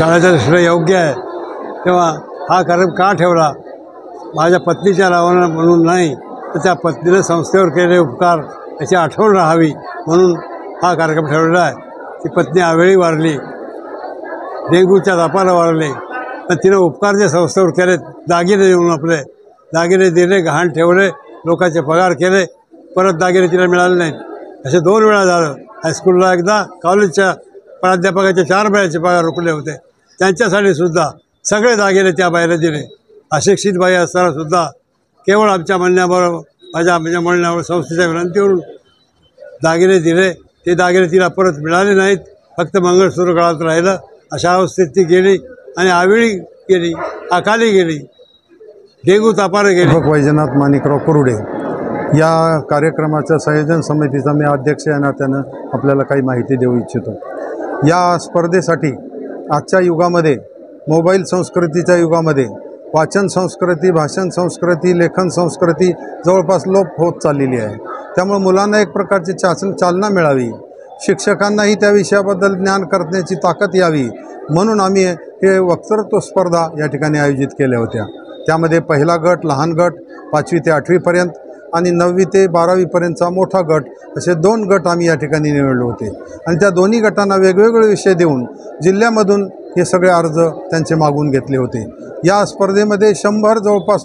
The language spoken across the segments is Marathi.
शाळेच्या दृष्टीने योग्य आहे, तेव्हा हा कार्यक्रम का ठेवला? माझ्या पत्नीच्या नावानं म्हणून नाही, तर त्या पत्नीने संस्थेवर केलेले उपकार याची आठवण राहावी म्हणून हा कार्यक्रम ठेवलेला आहे. ती पत्नी आवेळी वारली, डेंग्यूच्या तापाला वारली, पण तिने उपकार जे संस्थेवर केले, दागिने देऊन आपले दागिने दिले, गहाण ठेवले, लोकांचे पगार केले, परत दागिने तिला मिळाले नाहीत. असे 2 वेळा झालं. हायस्कूलला एकदा, कॉलेजच्या प्राध्यापकाचे 4 वेळाचे पगार रोखले होते. त्यांच्यासाठी सुद्धा सगळे दागिने त्या बाईला दिले. अशिक्षित बाई असताना सुद्धा केवळ आमच्या म्हणण्याबरोबर, माझ्या म्हणण्यावर, संस्थेच्या विनंतीवरून दागिने दिले. ते दागिने तिला परत मिळाले नाहीत, फक्त मंगळसूत्र गळ्यात राहिलं. अशा अवस्थेत ती गेली आणि आवेळी गेली, अकाली गेली, डेंग्यू तापाने गेली. वैजनाथ माणिकराव कुरुडे या कार्यक्रमाच्या संयोजन समितीचा मी अध्यक्ष या नात्यानं आपल्याला काही माहिती देऊ इच्छितो. या स्पर्धेसाठी आजच्या युगामध्ये, मोबाईल संस्कृतीच्या युगामध्ये, वाचन संस्कृती, भाषण संस्कृती, लेखन संस्कृती जवळपास लोप होत चाललेली आहे. त्यामुळे मुलांना एक प्रकारची चालना मिळावी, शिक्षकांनाही त्या विषयाबद्दल ज्ञान करण्याची ताकद यावी म्हणून आम्ही हे वक्तृत्व स्पर्धा या ठिकाणी आयोजित केल्या होत्या. त्यामध्ये पहिला गट, लहान गट 5वी ते 8वीपर्यंत आणि 9वी ते 12वीपर्यंतचा मोठा गट, असे 2 गट आम्ही या ठिकाणी निवडले होते. आणि त्या दोन्ही गटांना वेगवेगळे विषय देऊन जिल्ह्यामधून हे सगळे अर्ज त्यांचे मागून घेतले होते. या स्पर्धेमध्ये 100 जवळपास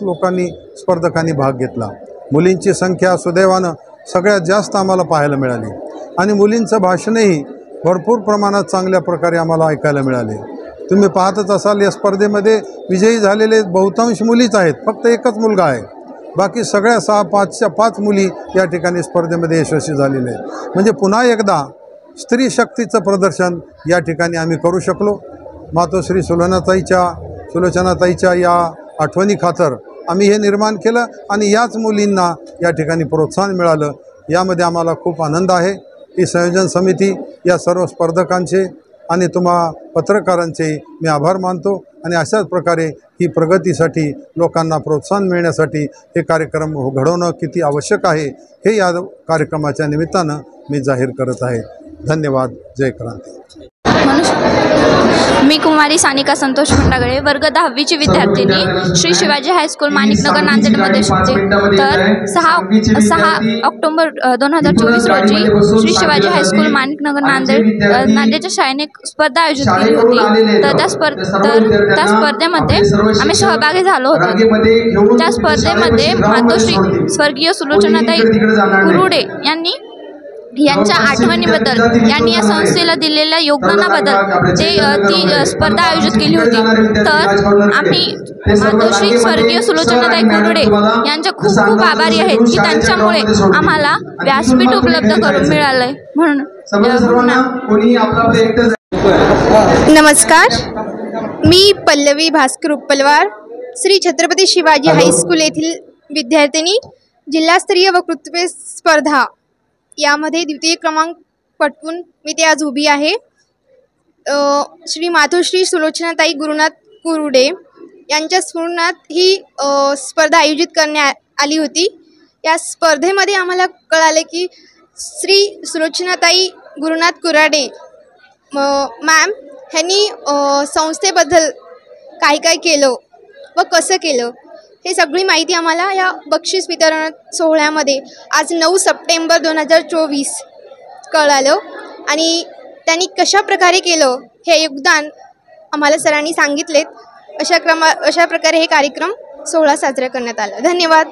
स्पर्धकांनी भाग घेतला. मुलींची संख्या सुदैवानं सगळ्यात जास्त आम्हाला पाहायला मिळाली आणि मुलींचं भाषणही भरपूर प्रमाणात चांगल्या प्रकारे आम्हाला ऐकायला मिळाले. तुम्ही पाहतच असाल, या स्पर्धेमध्ये विजयी झालेले बहुतांश मुलीच आहेत, फक्त एकच मुलगा आहे. बाकी सगळ्या 5 मुली या ठिकाणी स्पर्धेमध्ये यशस्वी झालेले आहेत. म्हणजे पुन्हा एकदा स्त्री शक्तीचं प्रदर्शन या ठिकाणी आम्ही करू शकलो. मातोश्री सुलोचनाताईच्या या आठवणी खातर आम्ही हे निर्माण केलं आणि याच मुलींना या ठिकाणी प्रोत्साहन मिळालं. यामध्ये आम्हाला खूप आनंद आहे. ही संयोजन समिती, या सर्व स्पर्धकांचे आणि तुम्हा पत्रकारांचे मी आभार मानतो आणि अशाच प्रकारे ही प्रगतीसाठी, लोकांना प्रोत्साहन मिळण्यासाठी हे कार्यक्रम घडवणं किती आवश्यक आहे हे या कार्यक्रमाच्या निमित्तानं मी जाहीर करत आहे. धन्यवाद. जय क्रांती. मी कुमारी सानिका संतोष खंडागळे, वर्ग 10वीची विद्यार्थिनी, श्री शिवाजी हायस्कूल माणिकनगर नांदेडमध्ये शिकते. तर 6 ऑक्टोबर 2024 रोजी श्री शिवाजी हायस्कूल माणिकनगर नांदेडच्या शाळेने स्पर्धा आयोजित केली होती. तर त्या स्पर्धेमध्ये आम्ही सहभागी झालो होतो. त्या स्पर्धेमध्ये मातोश्री स्वर्गीय सुलोचनाताई कुरुडे यांच्या आठवणीबद्दल, यांनी या संस्थेला दिलेल्या योगदानाबद्दल ती स्पर्धा आयोजित केली होती. तर आम्ही मातोश्री स्वर्गीय सुलोचनाताई कुरुडे यांच्या खूप खूप आभारी आहेत की त्यांच्यामुळे आम्हाला व्यासपीठ उपलब्ध करून मिळालंय म्हणून. नमस्कार, मी पल्लवी भास्कर उपलवार, श्री छत्रपती शिवाजी हायस्कूल येथील विद्यार्थिनी, जिल्हास्तरीय वक्तृत्व स्पर्धा यामध्ये द्वितीय क्रमांक पटवून मी ते आज उभी आहे. श्री मातोश्री सुलोचनाताई गुरुनाथ कुरुडे यांच्या स्मरणार्थ ही स्पर्धा आयोजित करण्यात आली होती. या स्पर्धेमध्ये आम्हाला कळाले की श्री सुलोचनाताई गुरुनाथ कुराडे मॅम ह्यांनी संस्थेबद्दल काय केलं व कसं केलं हे सगळी माहिती आम्हाला या बक्षीस वितरण सोहळ्यामध्ये आज 9 सप्टेंबर 2024 कळालं आणि त्यांनी कशा प्रकारे केलं हे योगदान आम्हाला सरांनी सांगितलेत. अशा प्रकारे हे कार्यक्रम सोहळा साजरा करण्यात आला. धन्यवाद.